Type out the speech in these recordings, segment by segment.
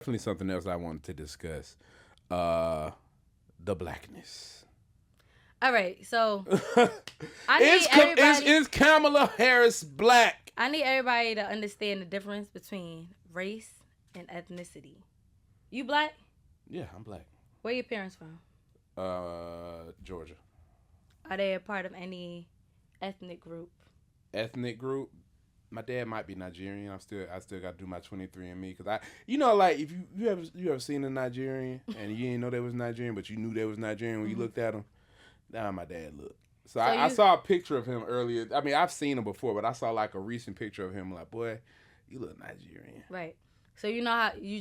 Definitely something else I wanted to discuss. The blackness. All right, so I need everybody. Is Kamala Harris black? I need everybody to understand the difference between race and ethnicity. You black? Yeah, I'm black. Where your parents from? Georgia. Are they a part of any ethnic group? Ethnic group. My dad might be Nigerian. I still got to do my 23andMe because like if you ever seen a Nigerian and you didn't know they was Nigerian, but you knew they was Nigerian when you looked at them. That's how my dad looked. So I saw a picture of him earlier. I mean, I've seen him before, but I saw like a recent picture of him. Like, boy, you look Nigerian. Right. So you know how you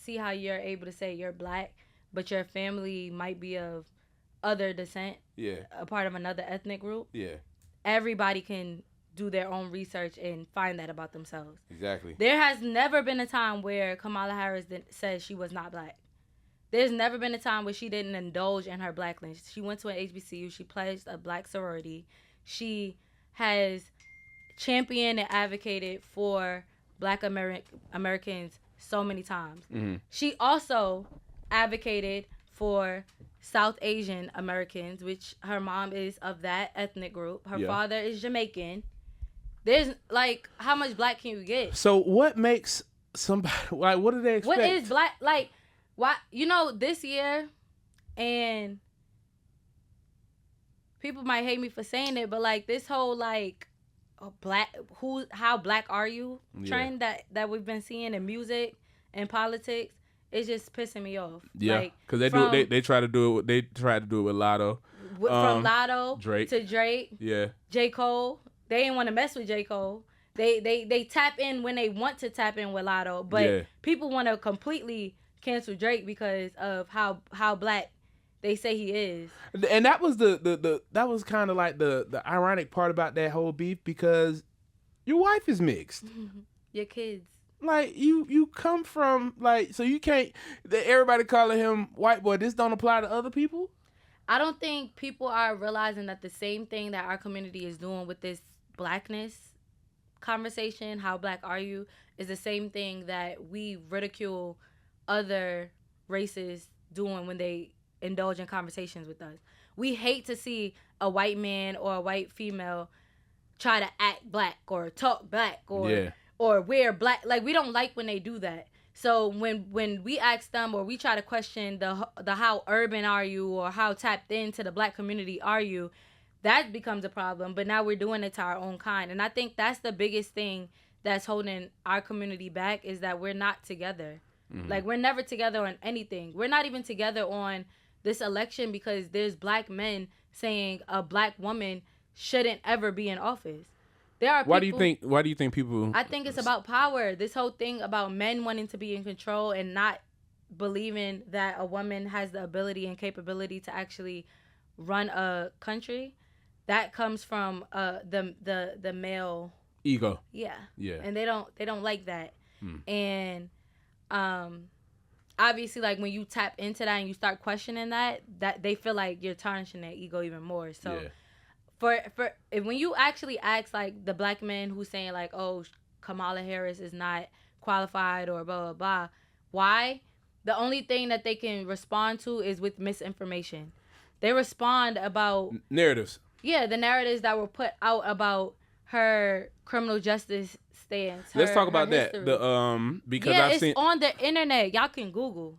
see how you're able to say you're black, but your family might be of other descent. Yeah. A part of another ethnic group. Yeah. Everybody can do their own research and find that about themselves. Exactly. There has never been a time where Kamala Harris said she was not black. There's never been a time where she didn't indulge in her blackness. She went to an HBCU. She pledged a black sorority. She has championed and advocated for black Americans so many times. Mm-hmm. She also advocated for South Asian Americans, which her mom is of that ethnic group. Her father is Jamaican. There's like, how much black can you get? So what makes somebody like? What do they expect? What is black like? Why this year, and people might hate me for saying it, but like this whole like how black are you trend that we've been seeing in music and politics is just pissing me off. Yeah, because they try to do it. They tried to do it with Lotto. From Lotto Drake to Drake. Yeah. J. Cole. They didn't want to mess with J. Cole. They tap in when they want to tap in with Lotto, but people want to completely cancel Drake because of how black they say he is. And that was that was kind of like the ironic part about that whole beef, because your wife is mixed. Your kids. Like you come from like, so you can't, everybody calling him white boy. This don't apply to other people. I don't think people are realizing that the same thing that our community is doing with this blackness conversation, how black are you, is the same thing that we ridicule other races doing when they indulge in conversations with us. We hate to see a white man or a white female try to act black or talk black or wear black. Like, we don't like when they do that. So when we ask them or we try to question the how urban are you or how tapped into the black community are you, that becomes a problem. But now we're doing it to our own kind. And I think that's the biggest thing that's holding our community back, is that we're not together. Mm-hmm. Like, we're never together on anything. We're not even together on this election because there's black men saying a black woman shouldn't ever be in office. There are Why do you think people? I think it's about power. This whole thing about men wanting to be in control and not believing that a woman has the ability and capability to actually run a country, that comes from the male ego. Yeah. Yeah. And they don't like that. And obviously, like, when you tap into that and you start questioning that they feel like you're tarnishing their ego even more. So for when you actually ask like the black men who's saying like, oh, Kamala Harris is not qualified or blah blah blah, why? The only thing that they can respond to is with misinformation. They respond about narratives. Yeah, the narratives that were put out about her criminal justice stance. Let's talk about that. Because it's on the internet. Y'all can Google.